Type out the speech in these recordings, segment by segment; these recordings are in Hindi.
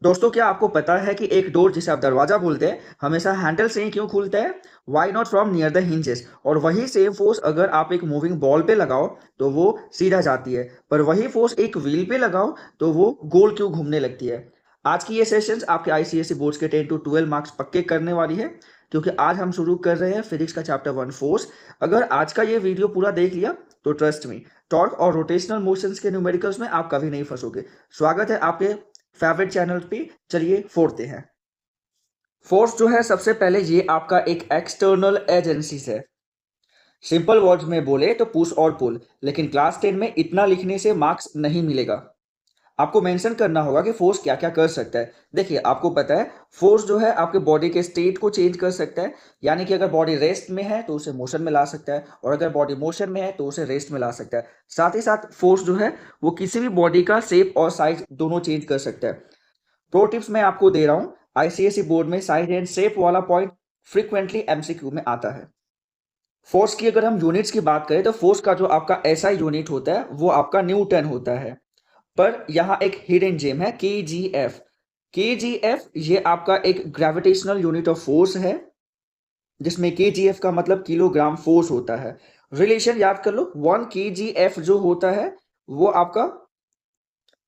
दोस्तों, क्या आपको पता है कि एक डोर जिसे आप दरवाजा बोलते हैं हमेशा हैंडल से ही क्यों खुलता है? Why not from near the hinges. और वही सेम फोर्स अगर आप एक मूविंग बॉल पे लगाओ तो वो सीधा जाती है, पर वही फोर्स एक व्हील पे लगाओ तो वो गोल क्यों घूमने लगती है। आज की ये सेशंस आपके आईसीएसई बोर्ड्स के 10 to 12 मार्क्स पक्के करने वाली है, क्योंकि आज हम शुरू कर रहे हैं फिजिक्स का चैप्टर 1 फोर्स। अगर आज का ये वीडियो पूरा देख लिया तो ट्रस्ट मी, टॉर्क और रोटेशनल मोशंस के न्यूमेरिकल्स में आप कभी नहीं फंसोगे। स्वागत है आपके फेवरेट चैनल पे। चलिए फोड़ते हैं। फोर्स जो है, सबसे पहले ये आपका एक एक्सटर्नल एजेंसी है। सिंपल वर्ड्स में बोले तो पुश और पुल, लेकिन क्लास 10 में इतना लिखने से मार्क्स नहीं मिलेगा। आपको मेंशन करना होगा कि फोर्स क्या क्या कर सकता है। देखिए, आपको पता है फोर्स जो है आपके बॉडी के स्टेट को चेंज कर सकता है, यानी कि अगर बॉडी रेस्ट में है तो उसे मोशन में ला सकता है, और अगर बॉडी मोशन में है तो उसे रेस्ट में ला सकता है। साथ ही साथ फोर्स जो है वो किसी भी बॉडी का शेप और साइज दोनों चेंज कर सकता है। प्रो टिप्स मैं आपको दे रहा हूँ, आईसीएसई बोर्ड में साइज एंड शेप वाला पॉइंट फ्रीक्वेंटली एमसीक्यू में आता है। फोर्स की अगर हम यूनिट्स की बात करें तो फोर्स का जो आपका एसआई यूनिट होता है वो आपका न्यूटन होता है। पर यहाँ एक हिडन जेम है, केजीएफ। केजीएफ ये आपका एक ग्रेविटेशनल यूनिट ऑफ फोर्स है, जिसमें केजीएफ का मतलब किलोग्राम फोर्स होता है। रिलेशन याद कर लो, 1 केजीएफ जो होता है वो आपका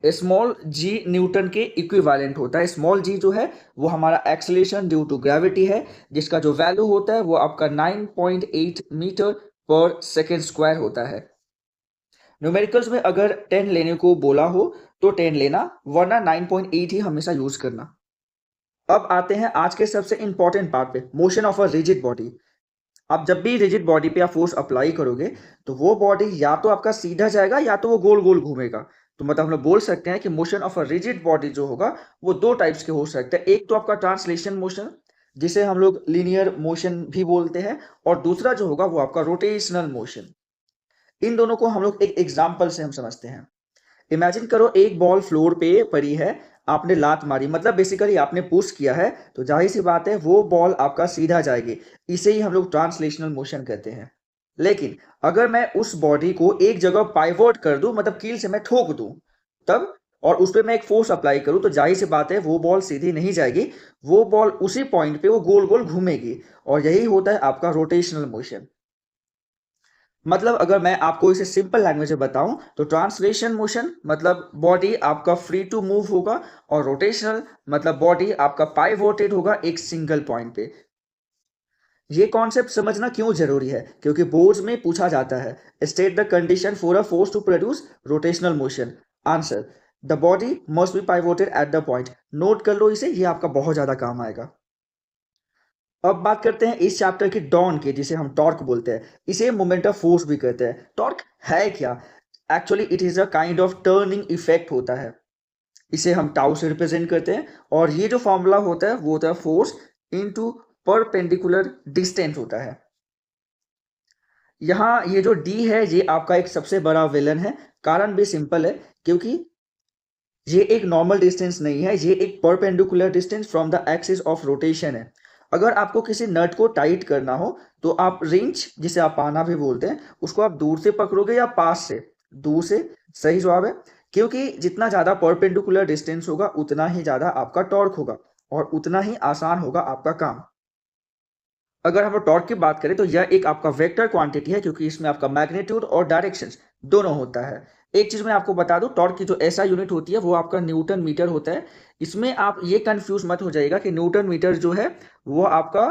स्मॉल जी न्यूटन के इक्विवेलेंट होता है। स्मॉल जी जो है वो हमारा एक्सेलरेशन ड्यू टू ग्रेविटी है, जिसका जो वैल्यू होता है वो आपका 9.8 मीटर पर सेकेंड स्क्वायर होता है। न्यूमेरिकल्स में अगर 10 लेने को बोला हो तो 10 लेना, वरना 9.8 ही हमेशा यूज करना। अब आते हैं आज के सबसे इंपॉर्टेंट पार्ट पे, motion of a rigid body. आप जब भी रिजिड बॉडी पे आप फोर्स अप्लाई करोगे तो वो बॉडी या तो आपका सीधा जाएगा या तो वो गोल गोल घूमेगा। तो मतलब हम लोग बोल सकते हैं कि motion of a rigid body जो होगा वो दो टाइप्स के हो सकते हैं। एक तो आपका ट्रांसलेशन मोशन, जिसे हम लोग लीनियर मोशन भी बोलते हैं, और दूसरा जो होगा वो आपका रोटेशनल मोशन। इन दोनों को हम लोग एक एग्जाम्पल से हम समझते हैं। इमेजिन करो एक बॉल फ्लोर पे पड़ी है, आपने लात मारी, मतलब बेसिकली आपने पुश किया है, तो जाहिर सी बात है वो बॉल आपका सीधा जाएगी। इसे ही हम लोग ट्रांसलेशनल मोशन कहते हैं। लेकिन अगर मैं उस बॉडी को एक जगह पाइवोट कर दूं, मतलब कील से मैं ठोक दूं, तब और उस पर मैं एक फोर्स अप्लाई करूं, तो जाहिर सी बात है वो बॉल सीधी नहीं जाएगी। वो बॉल उसी पॉइंट पे वो गोल गोल घूमेगी, और यही होता है आपका रोटेशनल मोशन। मतलब अगर मैं आपको इसे सिंपल लैंग्वेज में बताऊं तो ट्रांसलेशन मोशन मतलब बॉडी आपका फ्री टू मूव होगा, और रोटेशनल मतलब बॉडी आपका पाइवोटेड होगा एक सिंगल पॉइंट पे। ये कॉन्सेप्ट समझना क्यों जरूरी है, क्योंकि बोर्ड्स में पूछा जाता है, state the condition for a force to produce rotational motion. Answer, the body must be pivoted at the point. Note कर लो इसे, ये आपका बहुत ज्यादा काम आएगा। अब बात करते हैं इस चैप्टर की डॉन की, जिसे हम टॉर्क बोलते हैं। इसे मोमेंट ऑफ फोर्स भी कहते हैं। टॉर्क है क्या? Actually it is a kind of turning effect होता है। इसे हम टाउ से रिप्रेजेंट करते हैं, और ये जो फॉर्मूला होता है वो होता है फोर्स इनटू परपेंडिकुलर डिस्टेंस होता है। यहाँ ये जो डी है ये आपका एक सबसे बड़ा विलन है। कारण भी सिंपल है, क्योंकि ये एक नॉर्मल डिस्टेंस नहीं है, ये एक perpendicular distance from the axis of rotation है। अगर आपको किसी नट को टाइट करना हो तो आप रिंच, जिसे आप पाना भी बोलते हैं, उसको आप दूर से पकड़ोगे या पास से? दूर से सही जवाब है, क्योंकि जितना ज्यादा परपेंडिकुलर डिस्टेंस होगा उतना ही ज्यादा आपका टॉर्क होगा, और उतना ही आसान होगा आपका काम। अगर हम टॉर्क की बात करें तो यह एक आपका वेक्टर क्वांटिटी है, क्योंकि इसमें आपका मैग्नीट्यूड और डायरेक्शन दोनों होता है। एक चीज मैं आपको बता दूं, टॉर्क की जो एसआई यूनिट होती है वो आपका न्यूटन मीटर होता है। इसमें आप ये कंफ्यूज मत हो जाएगा कि न्यूटन मीटर जो है वो आपका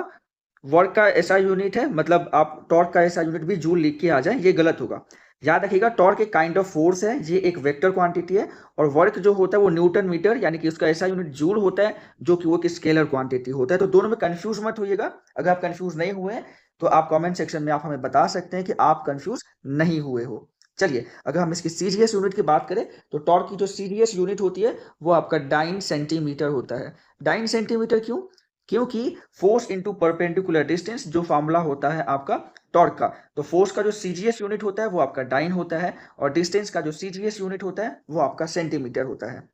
वर्क का ऐसा यूनिट है, मतलब आप टॉर्क का ऐसा यूनिट भी जूल लिख के आ जाए, ये गलत होगा। याद रखिएगा, टॉर्क एक काइंड ऑफ फोर्स है, ये एक वेक्टर क्वांटिटी है, और वर्क जो होता है वो न्यूटन मीटर यानी कि उसका ऐसा यूनिट जूल होता है, जो कि वो एक स्केलर क्वांटिटी होता है। तो दोनों में कंफ्यूज मत होइएगा। अगर आप कंफ्यूज नहीं हुए हैं तो आप कमेंट सेक्शन में आप हमें बता सकते हैं कि आप कंफ्यूज नहीं हुए हो। चलिए, अगर हम इसकी सीजीएस यूनिट की बात करें तो टॉर्क की जो सीजीएस यूनिट होती है वो आपका डाइन सेंटीमीटर होता है। डाइन सेंटीमीटर क्यों? क्योंकि फोर्स इनटू परपेंडिकुलर डिस्टेंस जो फॉर्मूला होता है आपका टॉर्क का, तो फोर्स का जो सीजीएस यूनिट होता है वो आपका डाइन होता है, और डिस्टेंस का जो सीजीएस यूनिट होता है वो आपका सेंटीमीटर होता है।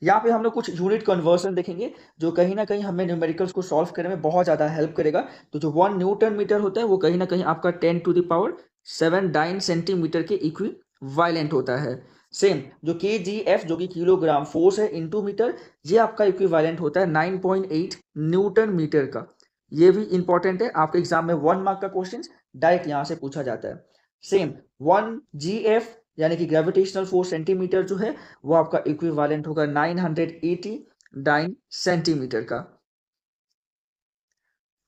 यहाँ पे हम लोग कुछ यूनिट कन्वर्सन देखेंगे, जो कहीं ना कहीं हमें न्यूमेरिकल्स को सॉल्व करने में बहुत ज़्यादा हेल्प करेगा। तो जो 1 न्यूटन मीटर होता है वो कहीं ना कहीं आपका 10 to the power 7 dyne centimetre के इक्वी वायलेंट होता है। सेम जो के जी एफ जो कि किलोग्राम फोर्स है इनटू मीटर, ये आपका इक्विवेलेंट होता है 9.8 न्यूटन मीटर का। ये भी इंपॉर्टेंट है, आपके एग्जाम में 1 मार्क का क्वेश्चन डायरेक्ट यहाँ से पूछा जाता है। सेम 1 GF यानी कि ग्रेविटेशनल फोर्स सेंटीमीटर जो है वो आपका इक्विवेलेंट होगा 989 सेंटीमीटर का।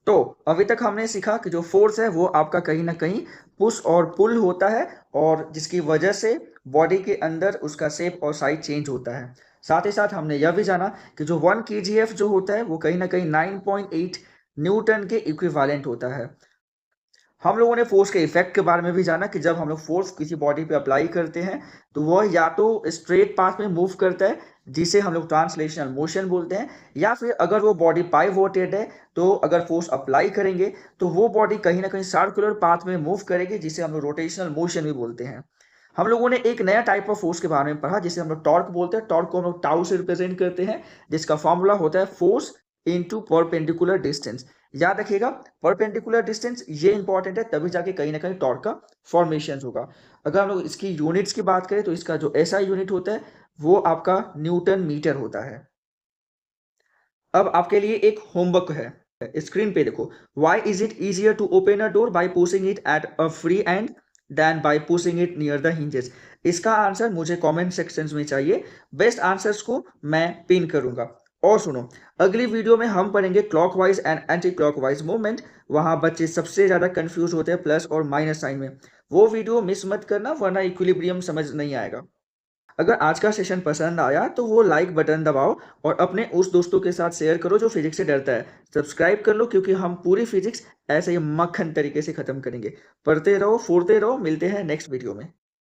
तो अभी तक हमने सीखा कि जो फोर्स है वो आपका कहीं ना कहीं पुश और पुल होता है, और जिसकी वजह से बॉडी के अंदर उसका शेप और साइज चेंज होता है। साथ ही साथ हमने यह भी जाना कि जो 1 kgf जो होता है वो कहीं ना कहीं 9.8 न्यूटन के इक्विवेलेंट होता है। हम लोगों ने फोर्स के इफेक्ट के बारे में भी जाना कि जब हम लोग फोर्स किसी बॉडी पे अप्लाई करते हैं तो वह या तो स्ट्रेट पाथ में मूव करता है, जिसे हम लोग ट्रांसलेशनल मोशन बोलते हैं, या फिर अगर वो बॉडी पाइवोटेड है तो अगर फोर्स अप्लाई करेंगे तो वो बॉडी कहीं ना कहीं सर्कुलर पाथ में मूव करेगी, जिसे हम लोग रोटेशनल मोशन भी बोलते हैं। हम लोगों ने एक नया टाइप ऑफ फोर्स के बारे में पढ़ा जिसे हम लोग टॉर्क बोलते हैं। टॉर्क को हम लोग टाउ से रिप्रेजेंट करते हैं, जिसका फॉर्मूला होता है फोर्स इनटू परपेंडिकुलर डिस्टेंस। याद रखिएगा, परपेंडिकुलर डिस्टेंस ये इंपॉर्टेंट है, तभी जाके कहीं ना कहीं टॉर्क का फॉर्मेशन होगा। अगर हम लोग इसकी यूनिट्स की बात करें तो इसका जो एसआई यूनिट होता है वो आपका न्यूटन मीटर होता है। अब आपके लिए एक होमवर्क है, स्क्रीन पे देखो। Why is it easier to open a door by pushing it at a free end than by pushing it near the hinges? इसका आंसर मुझे कमेंट सेक्शंस में चाहिए। बेस्ट आंसर्स को मैं पिन करूंगा। और सुनो, अगली वीडियो में हम पढ़ेंगे clockwise and anti clockwise movement. वहां बच्चे सबसे ज्यादा कंफ्यूज होते हैं प्लस और माइनस साइन में। वो वीडियो मिस मत करना, वरना इक्विलिब्रियम समझ नहीं आएगा। अगर आज का सेशन पसंद आया तो वो लाइक बटन दबाओ और अपने उस दोस्तों के साथ शेयर करो जो फिजिक्स से डरता है। सब्सक्राइब कर लो, क्योंकि हम पूरी फिजिक्स ऐसे ही मक्खन तरीके से खत्म करेंगे। पढ़ते रहो, फोड़ते रहो, मिलते हैं नेक्स्ट वीडियो में।